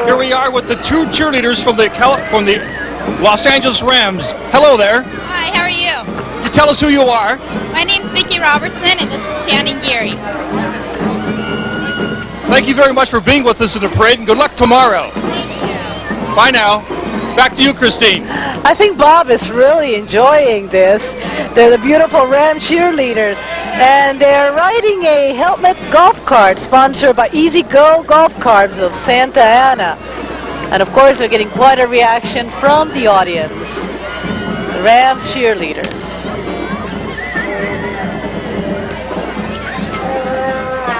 Here we are with the 2 cheerleaders from the Los Angeles Rams. Hello there.
Hi, how are you?
You tell us who you are.
My name's Vicki Robertson, and this is Shannon Geary.
Thank you very much for being with us in the parade, and good luck tomorrow.
Thank you.
Bye now. Back to you, Christine.
I think Bob is really enjoying this. They're the beautiful Ram cheerleaders, and they're riding a helmet golf cart sponsored by Easy Go Golf Carts of Santa Ana. And of course, they're getting quite a reaction from the audience. The Rams cheerleaders.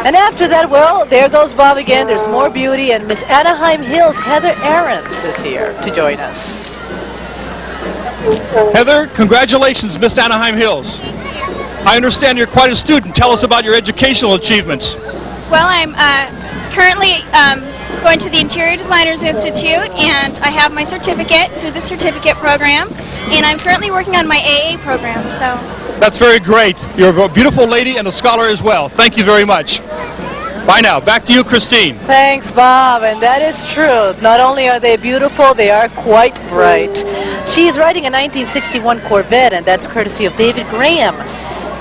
And after that, well, there goes Bob again. There's more beauty, and Miss Anaheim Hills, Heather Ahrens, is here to join us.
Heather, congratulations, Miss Anaheim Hills. I understand you're quite a student. Tell us about your educational achievements.
Well, I'm currently going to the Interior Designers Institute, and I have my certificate through the certificate program, and I'm currently working on my AA program, so.
That's very great. You're a beautiful lady and a scholar as well. Thank you very much. Bye now. Back to you, Christine.
Thanks, Bob, and that is true. Not only are they beautiful, they are quite bright. She is riding a 1961 Corvette, and that's courtesy of David Graham.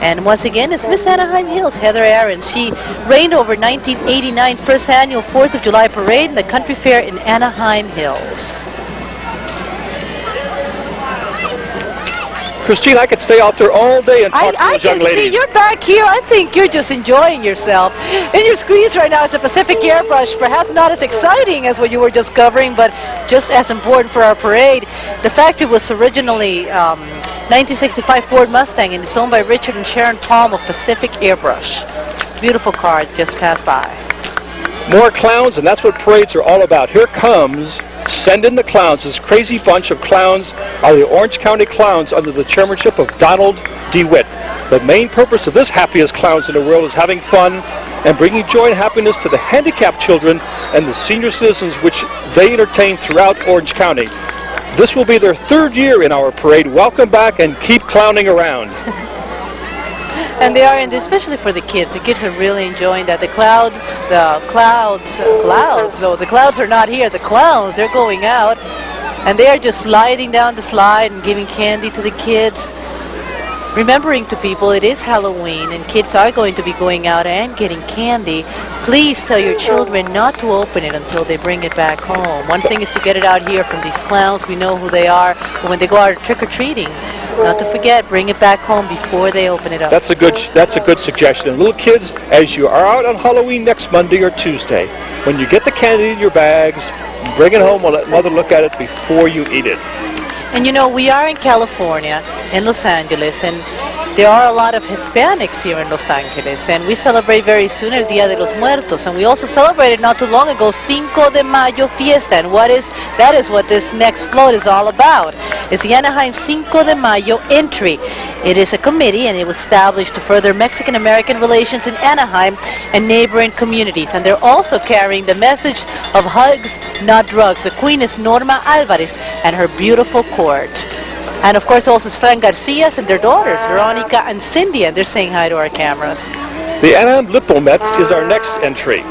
And once again, it's Miss Anaheim Hills, Heather Ahrens. She reigned over 1989 first annual 4th of July parade in the country fair in Anaheim Hills.
Christine, I could stay out there all day and talk to those young
I can
ladies.
see you're back here. I think you're just enjoying yourself. In your screens right now is a Pacific Airbrush, perhaps not as exciting as what you were just covering, but just as important for our parade. The factory was originally 1965 Ford Mustang, and it's owned by Richard and Sharon Palm of Pacific Airbrush. Beautiful car just passed by.
More clowns, and that's what parades are all about. Here comes Send in the Clowns. This crazy bunch of clowns are the Orange County Clowns under the chairmanship of Donald DeWitt. The main purpose of this happiest clowns in the world is having fun and bringing joy and happiness to the handicapped children and the senior citizens which they entertain throughout Orange County. This will be their third year in our parade. Welcome back and keep clowning around.
And they are, especially for the kids. The kids are really enjoying that. The clouds are not here. The clowns, they're going out, and they are just sliding down the slide and giving candy to the kids. Remembering to people, it is Halloween, and kids are going to be going out and getting candy. Please tell your children not to open it until they bring it back home. One thing is to get it out here from these clowns. We know who they are. But when they go out trick-or-treating, not to forget, bring it back home before they open it up.
That's a good suggestion. And little kids, as you are out on Halloween next Monday or Tuesday, when you get the candy in your bags, bring it home and let Mother look at it before you eat it.
And you know, we are in California, in Los Angeles, and there are a lot of Hispanics here in Los Angeles, and we celebrate very soon el Día de los Muertos, and we also celebrated not too long ago Cinco de Mayo Fiesta, and that is what this next float is all about. It's the Anaheim Cinco de Mayo Entry. It is a committee, and it was established to further Mexican-American relations in Anaheim and neighboring communities, and they're also carrying the message of hugs, not drugs. The queen is Norma Alvarez and her beautiful court. And of course also Fran Garcias and their daughters, Veronica and Cindy, and they're saying hi to our cameras.
The Anaheim Diplomats is our next entry.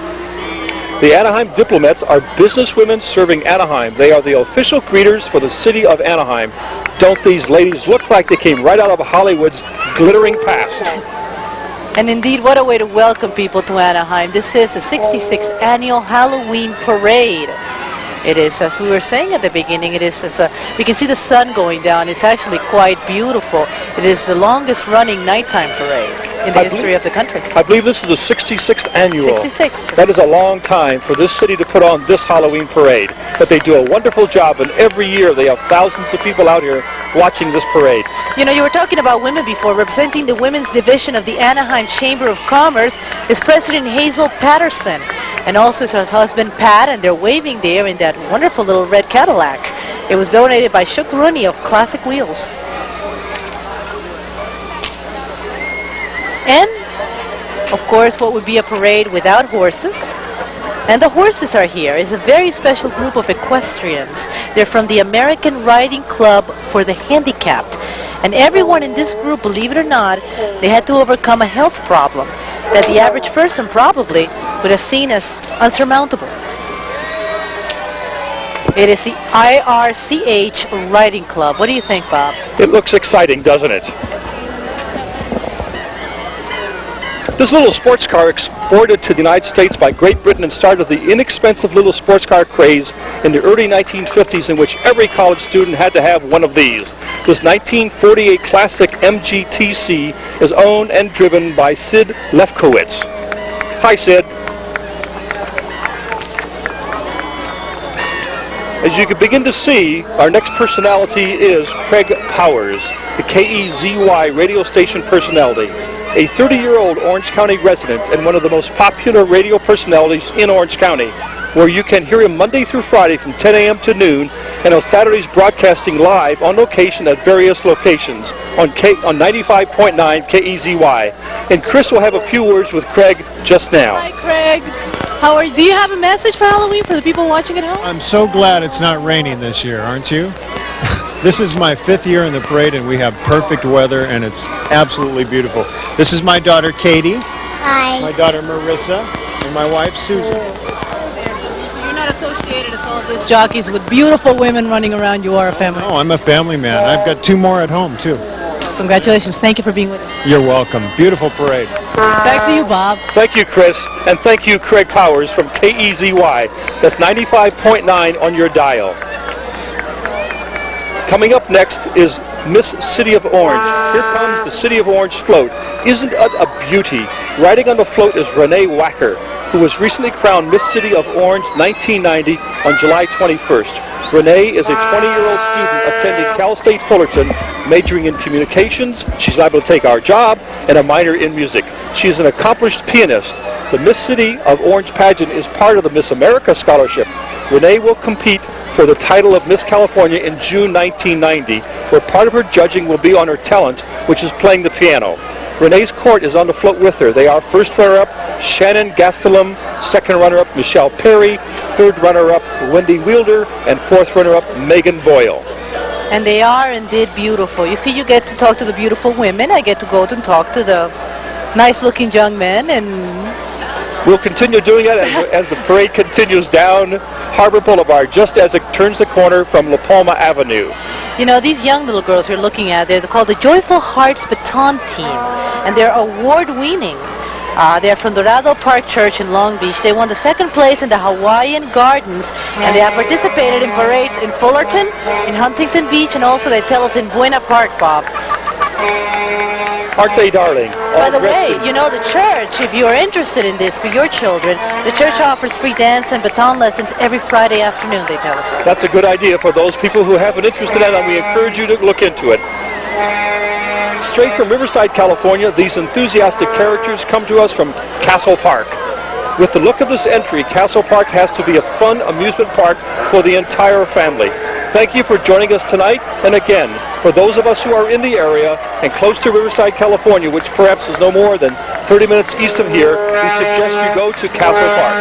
The Anaheim Diplomats are businesswomen serving Anaheim. They are the official greeters for the city of Anaheim. Don't these ladies look like they came right out of Hollywood's glittering past?
And indeed, what a way to welcome people to Anaheim. This is the 66th annual Halloween Parade. It is, as we were saying at the beginning, we can see the sun going down. It's actually quite beautiful. It is the longest running nighttime parade in the history of the country.
I believe this is the 66th annual.
66.
That is a long time for this city to put on this Halloween parade. But they do a wonderful job, and every year they have thousands of people out here watching this parade.
You know, you were talking about women before. Representing the women's division of the Anaheim Chamber of Commerce is President Hazel Patterson, and also is her husband Pat, and they're waving there in that wonderful little red Cadillac. It was donated by Shook Rooney of Classic Wheels. And, of course, what would be a parade without horses? And the horses are here. It's a very special group of equestrians. They're from the American Riding Club for the Handicapped. And everyone in this group, believe it or not, they had to overcome a health problem that the average person probably would have seen as unsurmountable. It is the IRCH Riding Club. What do you think, Bob?
It looks exciting, doesn't it? This little sports car exported to the United States by Great Britain and started the inexpensive little sports car craze in the early 1950s, in which every college student had to have one of these. This 1948 classic MGTC is owned and driven by Sid Lefkowitz. Hi, Sid. As you can begin to see, our next personality is Craig Powers, the KEZY radio station personality, a 30-year-old Orange County resident and one of the most popular radio personalities in Orange County, where you can hear him Monday through Friday from 10 a.m. to noon, and on Saturdays broadcasting live on location at various locations on 95.9 KEZY. And Chris will have a few words with Craig just now.
Hi, Craig. How are you? Do you have a message for Halloween for the people watching at home?
I'm so glad it's not raining this year, aren't you? This is my 5th year in the parade, and we have perfect weather, and it's absolutely beautiful. This is my daughter, Katie.
Hi.
My daughter, Marissa, and my wife, Susan.
You're not associated as all of these jockeys with beautiful women running around. You are a family.
Oh, I'm a family man. I've got 2 more at home, too.
Congratulations. Thank you for being with us.
You're welcome. Beautiful parade.
Back to you, Bob.
Thank you, Chris, and thank you, Craig Powers from KEZY. That's 95.9 on your dial. Coming up next is Miss City of Orange. Here comes the City of Orange float. Isn't it a beauty? Riding on the float is Renee Wacker, who was recently crowned Miss City of Orange 1990 on July 21st. Renee is a 20-year-old student attending Cal State Fullerton, majoring in communications. She's able to take our job, and a minor in music. She is an accomplished pianist. The Miss City of Orange pageant is part of the Miss America Scholarship. Renee will compete for the title of Miss California in June 1990, where part of her judging will be on her talent, which is playing the piano. Renee's court is on the float with her. They are first runner-up Shannon Gastelum, second runner-up Michelle Perry, third runner-up Wendy Wielder, and fourth runner-up Megan Boyle.
And they are indeed beautiful. You see, you get to talk to the beautiful women. I get to go out and talk to the nice-looking young men, and
we'll continue doing that as the parade continues down Harbor Boulevard, just as it turns the corner from La Palma Avenue.
You know, these young little girls you're looking at, they're called the Joyful Hearts Baton Team, and they're award-winning. They're from Dorado Park Church in Long Beach. They won the second place in the Hawaiian Gardens, and they have participated in parades in Fullerton, in Huntington Beach, and also, they tell us, in Buena Park, Bob.
Aren't they, darling?
By the way, you know, the church, if you are interested in this for your children, the church offers free dance and baton lessons every Friday afternoon, they tell us.
That's a good idea for those people who have an interest in that, and we encourage you to look into it. Straight from Riverside, California, these enthusiastic characters come to us from Castle Park. With the look of this entry, Castle Park has to be a fun amusement park for the entire family. Thank you for joining us tonight, and again, for those of us who are in the area and close to Riverside, California, which perhaps is no more than 30 minutes east of here, we suggest you go to Castle Park.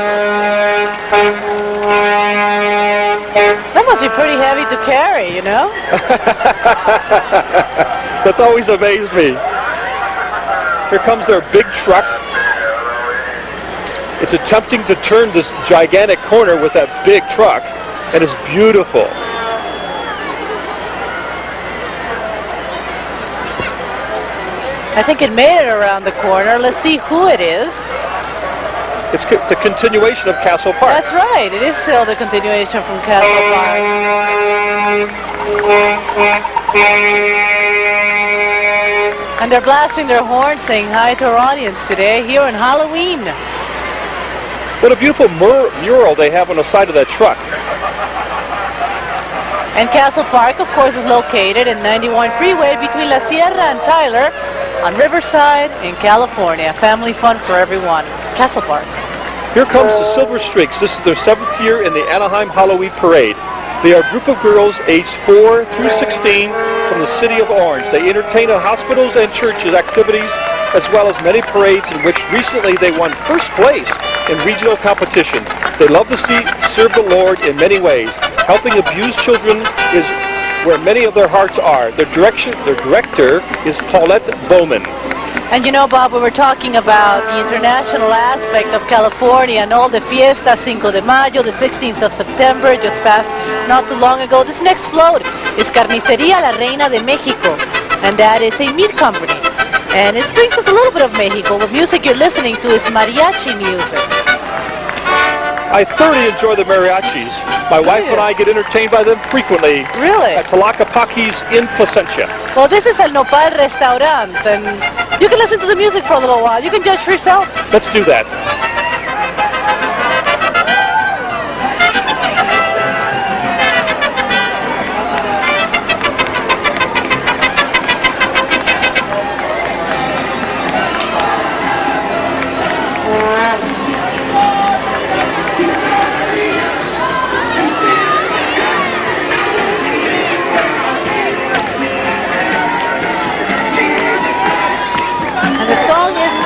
That must be pretty heavy to carry, you know?
That's always amazed me. Here comes their big truck. It's attempting to turn this gigantic corner with that big truck, and it's beautiful.
I think it made it around the corner. Let's see who it is.
It's a continuation of Castle Park.
That's right. It is still the continuation from Castle Park. And they're blasting their horns saying hi to our audience today here on Halloween.
What a beautiful mural they have on the side of that truck.
And Castle Park, of course, is located in 91 Freeway between La Sierra and Tyler on Riverside in California. Family fun for everyone. Castle Park.
Here comes the Silver Streaks. This is their 7th year in the Anaheim Halloween Parade. They are a group of girls aged 4 through 16 from the city of Orange. They entertain at hospitals and churches activities, as well as many parades in which recently they won first place in regional competition. They love to serve the Lord in many ways. Helping abused children is where many of their hearts are. Their director is Paulette Bowman.
And you know, Bob, we were talking about the international aspect of California and all the fiestas, Cinco de Mayo, the 16th of September, just passed not too long ago. This next float is Carnicería La Reina de México, and that is a meat company. And it brings us a little bit of Mexico. The music you're listening to is mariachi music.
I thoroughly enjoy the mariachis. My wife and I get entertained by them frequently.
Really?
At Tlaquepaque's in Placentia.
Well, this is El Nopal Restaurant, and you can listen to the music for a little while. You can judge for yourself.
Let's do that.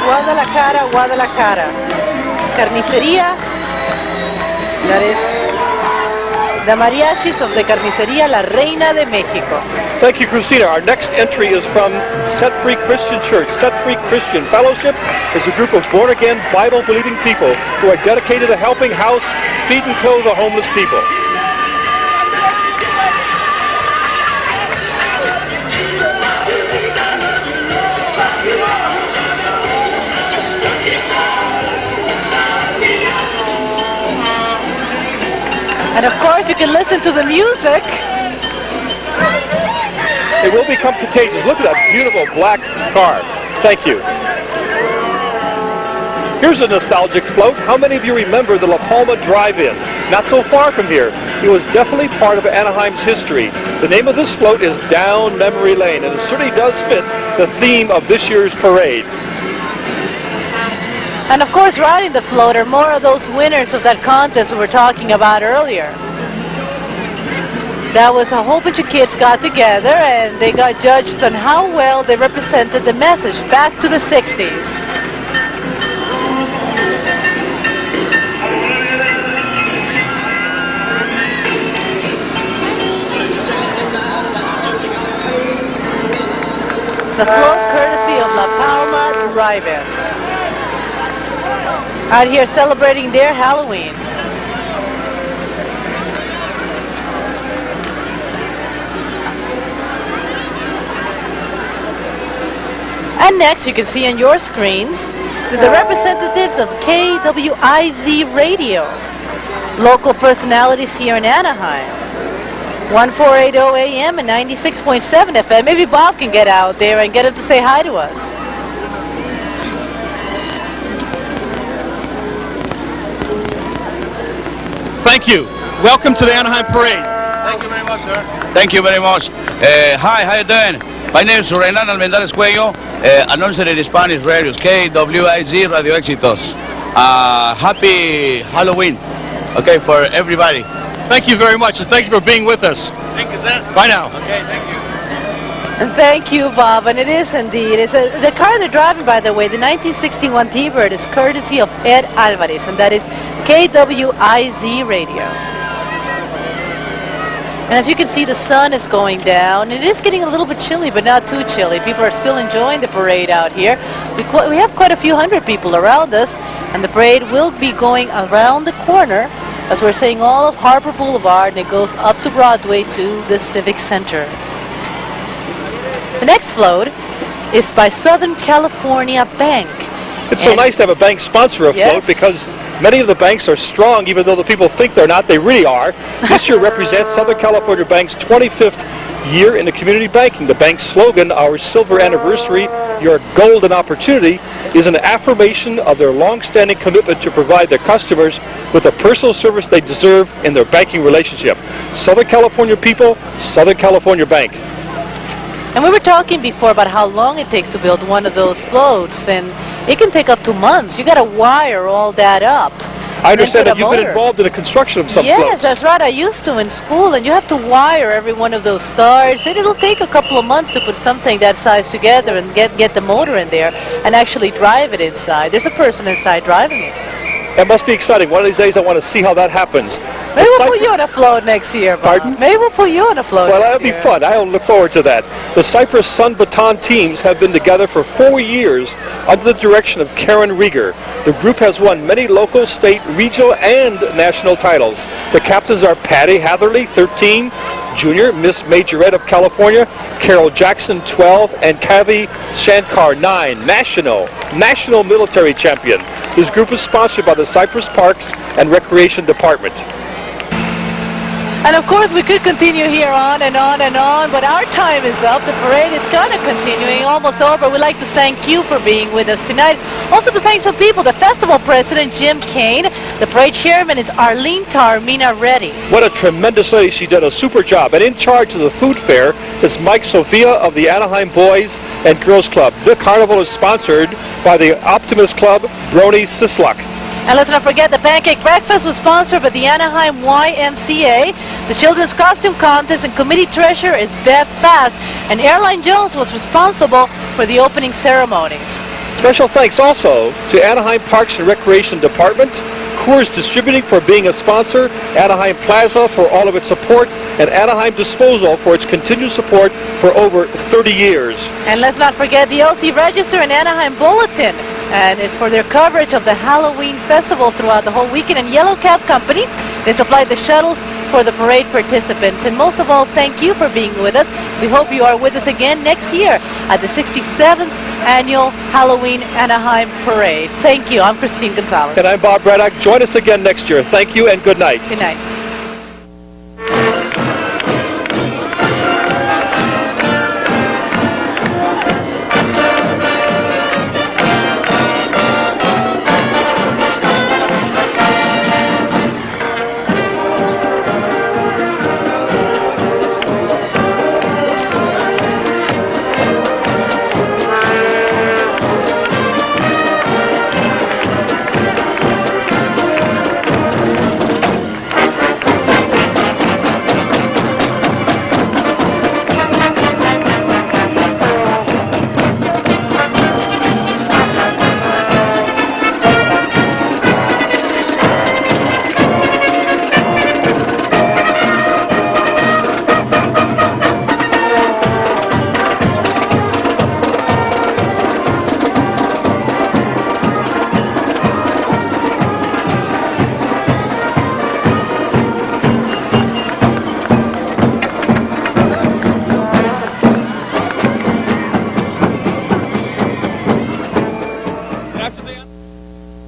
Guadalajara, Guadalajara. Carnicería, that is the mariachis of the Carnicería La Reina de Mexico.
Thank you, Christina. Our next entry is from Set Free Christian Church. Set Free Christian Fellowship is a group of born-again, Bible-believing people who are dedicated to helping house, feed, and clothe the homeless people.
And of course, you can listen to the music.
It will become contagious. Look at that beautiful black car. Thank you. Here's a nostalgic float. How many of you remember the La Palma Drive-In? Not so far from here. It was definitely part of Anaheim's history. The name of this float is Down Memory Lane, and it certainly does fit the theme of this year's parade.
And of course, riding the float are more of those winners of that contest we were talking about earlier. That was a whole bunch of kids got together and they got judged on how well they represented the message back to the 60s. The float courtesy of La Palma Drive-In. Out here celebrating their Halloween. And next you can see on your screens the representatives of KWIZ Radio, local personalities here in Anaheim. 1480 AM and 96.7 FM. Maybe Bob can get out there and get him to say hi to us.
Thank you. Welcome to the Anaheim Parade.
Thank you very much, sir. Thank you very much. Hi, how you doing? My name is Renan Almendares Cuello, announcer in Spanish radios, KWIZ Radio Éxitos. Happy Halloween, okay, for everybody.
Thank you very much, and thank you for being with us.
Thank you, sir.
Bye now.
Okay, thank you.
And thank you, Bob. And it is indeed. The car they're driving, by the way, the 1961 T-Bird, is courtesy of Ed Alvarez, and that is KWIZ Radio. And as you can see, the sun is going down. It is getting a little bit chilly, but not too chilly. People are still enjoying the parade out here. We have quite a few hundred people around us, and the parade will be going around the corner, as we're saying, all of Harbor Boulevard, and it goes up to Broadway to the Civic Center. The next float is by Southern California Bank.
It's so nice to have a bank sponsor a float because many of the banks are strong, even though the people think they're not, they really are. This year represents Southern California Bank's 25th year in the community banking. The bank's slogan, our silver anniversary, your golden opportunity, is an affirmation of their long-standing commitment to provide their customers with the personal service they deserve in their banking relationship. Southern California people, Southern California Bank.
And we were talking before about how long it takes to build one of those floats, and it can take up to months. You got to wire all that up.
I understand that you've been involved in the construction of some floats.
Yes, that's right. I used to in school, and you have to wire every one of those stars. And it'll take a couple of months to put something that size together and get the motor in there and actually drive it inside. There's a person inside driving it.
That must be exciting. One of these days I want to see how that happens.
Maybe we'll put you on a float next year, Bob.
Pardon?
Maybe we'll put you on a float
Well,
next
that'll be
year.
fun. I'll look forward to that. The Cypress Sun Baton teams have been together for 4 years under the direction of Karen Rieger. The group has won many local, state, regional, and national titles. The captains are Patty Hatherley, 13, Jr., Miss Majorette of California, Carol Jackson, 12, and Kavi Shankar, 9, National Military Champion. This group is sponsored by the Cypress Parks and Recreation Department.
And of course, we could continue here on and on and on, but our time is up. The parade is kind of continuing, almost over. We'd like to thank you for being with us tonight. Also to thank some people, the festival president, Jim Kane. The parade chairman is Arlene Tarmina Reddy.
What a tremendous lady. She did a super job. And in charge of the food fair is Mike Sophia of the Anaheim Boys and Girls Club. The carnival is sponsored by the Optimist Club, Brony Sislak.
And let's not forget the Pancake Breakfast was sponsored by the Anaheim YMCA. The Children's Costume Contest and committee treasurer is Bev Fast. And Airline Jones was responsible for the opening ceremonies.
Special thanks also to Anaheim Parks and Recreation Department, Coors Distributing for being a sponsor, Anaheim Plaza for all of its support, and Anaheim Disposal for its continued support for over 30 years.
And let's not forget the OC Register and Anaheim Bulletin, and it's for their coverage of the Halloween Festival throughout the whole weekend. And Yellow Cab Company, they supplied the shuttles for the parade participants. And most of all, thank you for being with us. We hope you are with us again next year at the 67th Annual Halloween Anaheim Parade. Thank you. I'm Christine Gonzalez.
And I'm Bob Bradock. Join us again next year. Thank you and good night.
Good night.